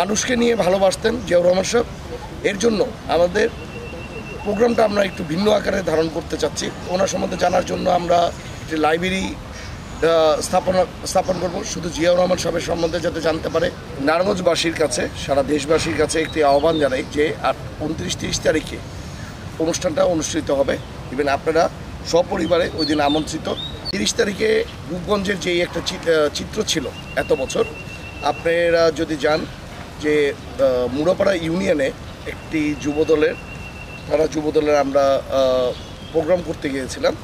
মানুষকে নিয়ে ভালোবাসতেন জিয়াউর রহমান সাহেব। এর জন্য আমাদের প্রোগ্রামটা আমরা একটু ভিন্ন আকারে ধারণ করতে চাচ্ছি। ওনার সম্বন্ধে জানার জন্য আমরা একটি লাইব্রেরি স্থাপন করব, শুধু জিয়াউর রহমান সাহেবের সম্বন্ধে যাতে জানতে পারে। নারায়ণগঞ্জবাসীর কাছে, সারা দেশবাসীর কাছে একটি আহ্বান জানাই যে 29-30 তারিখে অনুষ্ঠানটা অনুষ্ঠিত হবে। ইভেন আপনারা সপরিবারে ওই দিন আমন্ত্রিত। 30 তারিখে রূপগঞ্জের যেই একটা চিত্র ছিল এত বছর, আপনারা যদি যান যে মুড়াপাড়া ইউনিয়নে একটি যুবদলের আমরা প্রোগ্রাম করতে গিয়েছিলাম।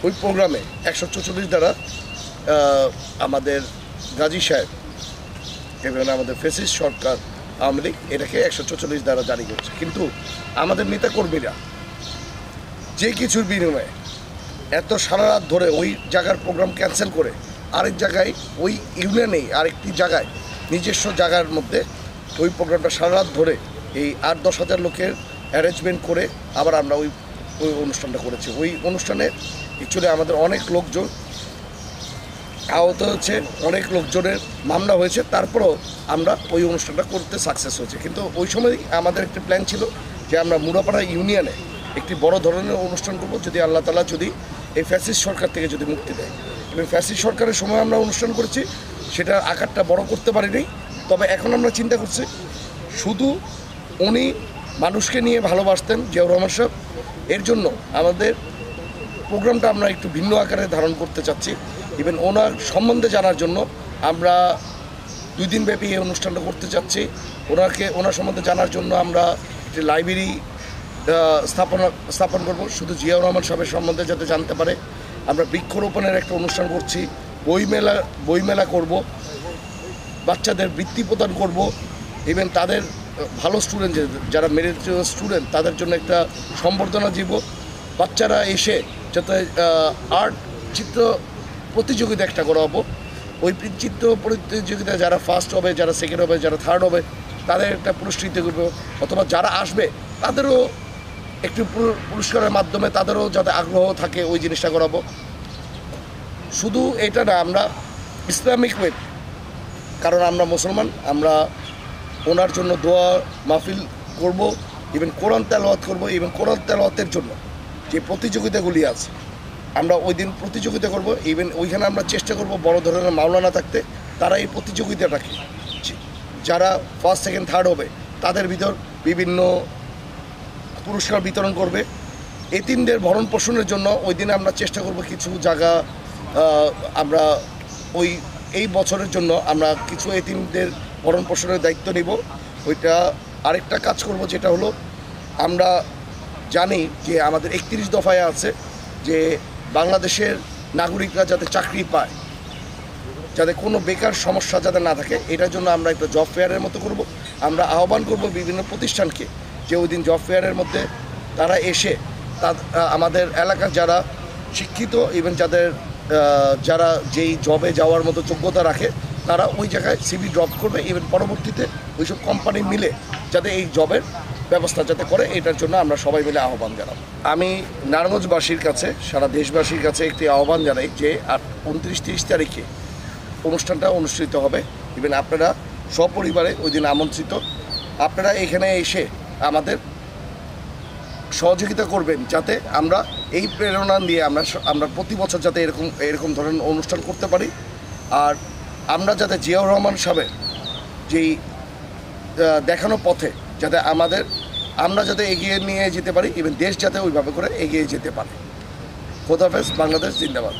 ওই প্রোগ্রামে 144 দ্বারা আমাদের গাজী সাহেব এবং আমাদের ফ্যাসিস্ট সরকার আওয়ামী লীগ এটাকে 144 দ্বারা জারি করছে। কিন্তু আমাদের নেতাকর্মীরা যে কিছুর বিনিময়ে এত সারা রাত ধরে ওই জায়গার প্রোগ্রাম ক্যান্সেল করে আরেক জায়গায় ওই ইউনিয়নেই আরেকটি জায়গায় নিজস্ব জায়গার মধ্যে ওই প্রোগ্রামটা সারা রাত ধরে এই 8-10 হাজার লোকের অ্যারেঞ্জমেন্ট করে আবার আমরা ওই অনুষ্ঠানটা করেছি। ওই অনুষ্ঠানে অ্যাকচুয়ালি আমাদের অনেক লোকজন আহত হয়েছে, অনেক লোকজনের মামলা হয়েছে, তারপরেও আমরা ওই অনুষ্ঠানটা করতে সাকসেস হয়েছে। কিন্তু ওই সময় আমাদের একটি প্ল্যান ছিল যে আমরা মুড়াপাড়া ইউনিয়নে একটি বড় ধরনের অনুষ্ঠান করব, যদি আল্লাহ তাআলা যদি এই ফ্যাসিস্ট সরকার থেকে যদি মুক্তি দেয়। এবং ফ্যাসিস্ট সরকারের সময় আমরা অনুষ্ঠান করেছি, সেটার আকারটা বড় করতে পারিনি। তবে এখন আমরা চিন্তা করছি, শুধু উনি মানুষকে নিয়ে ভালোবাসতেন জিয়াউর রহমান সাহেব। এর জন্য আমাদের প্রোগ্রামটা আমরা একটু ভিন্ন আকারে ধারণ করতে চাচ্ছি। ইভেন ওনার সম্বন্ধে জানার জন্য আমরা 2 দিন ব্যাপী এই অনুষ্ঠানটা করতে চাচ্ছি। ওনার সম্বন্ধে জানার জন্য আমরা একটি লাইব্রেরি স্থাপন করব, শুধু জিয়াউর রহমান সাহেবের সম্বন্ধে যাতে জানতে পারে। আমরা বৃক্ষরোপণের একটা অনুষ্ঠান করছি, বইমেলা করব, বাচ্চাদের বৃত্তি প্রদান করব। ইভেন তাদের ভালো স্টুডেন্ট যারা মেরিটোরিয়াস স্টুডেন্ট তাদের জন্য একটা সম্বর্ধনা দিব। বাচ্চারা এসে যাতে চিত্র প্রতিযোগিতা একটা করাবো। ওই চিত্র প্রতিযোগিতায় যারা ফার্স্ট হবে, যারা সেকেন্ড হবে, যারা থার্ড হবে, তাদের একটা পুরস্কৃত করবো। অথবা যারা আসবে তাদেরও একটু পুরস্কারের মাধ্যমে তাদেরও যাতে আগ্রহ থাকে ওই জিনিসটা করাবো। শুধু এটা না, আমরা ইসলামিক ওয়ে, কারণ আমরা মুসলমান, আমরা ওনার জন্য দোয়া মাহফিল করব, ইভেন কোরআন তেলাওয়াত করব। ইভেন কোরআন তেলাওয়াতের জন্য যে প্রতিযোগিতাগুলি আছে আমরা ওই দিন প্রতিযোগিতা করব। ইভেন ওইখানে আমরা চেষ্টা করব বড় ধরনের মাওলানা থাকতে, তারা এই প্রতিযোগিতাটাকে যারা ফার্স্ট সেকেন্ড থার্ড হবে তাদের ভিতর বিভিন্ন পুরস্কার বিতরণ করবে। এতিমদের ভরণ পোষণের জন্য ওই দিনে আমরা চেষ্টা করব কিছু জায়গা আমরা এই বছরের জন্য আমরা কিছু এতিমদের ভরণ পোষণের দায়িত্ব নিব। ওইটা আরেকটা কাজ করব, যেটা হলো আমরা জানি যে আমাদের 31 দফায় আছে যে বাংলাদেশের নাগরিকরা যাতে চাকরি পায়, যাতে কোনো বেকার সমস্যা যাতে না থাকে, এটার জন্য আমরা একটা জব ফেয়ারের মতো করব। আমরা আহ্বান করব বিভিন্ন প্রতিষ্ঠানকে যে ওই দিন জব ফেয়ারের মধ্যে তারা এসে আমাদের এলাকার যারা শিক্ষিত, ইভেন যারা যেই জবে যাওয়ার মতো যোগ্যতা রাখে তারা ওই জায়গায় সিভি ড্রপ করবে। ইভেন পরবর্তীতে ওইসব কোম্পানি মিলে যাতে এই জবের ব্যবস্থা যাতে করে, এটার জন্য আমরা সবাই মিলে আহ্বান জানাব। আমি নারায়ণগঞ্জবাসীর কাছে, সারা দেশবাসীর কাছে একটি আহ্বান জানাই যে 29-30 তারিখে অনুষ্ঠানটা অনুষ্ঠিত হবে। ইভেন আপনারা সপরিবারে ওই দিন আমন্ত্রিত। আপনারা এখানে এসে আমাদের সহযোগিতা করবেন, যাতে আমরা এই প্রেরণা নিয়ে আমরা প্রতি বছর যাতে এরকম ধরনের অনুষ্ঠান করতে পারি। আর আমরা যাতে জিয়াউর রহমান সাহেবের যেই দেখানো পথে যাতে আমরা যাতে এগিয়ে নিয়ে যেতে পারি, ইভেন দেশ যাতে ওইভাবে করে এগিয়ে যেতে পারে। খোদাফেজ, বাংলাদেশ জিন্দাবাদ।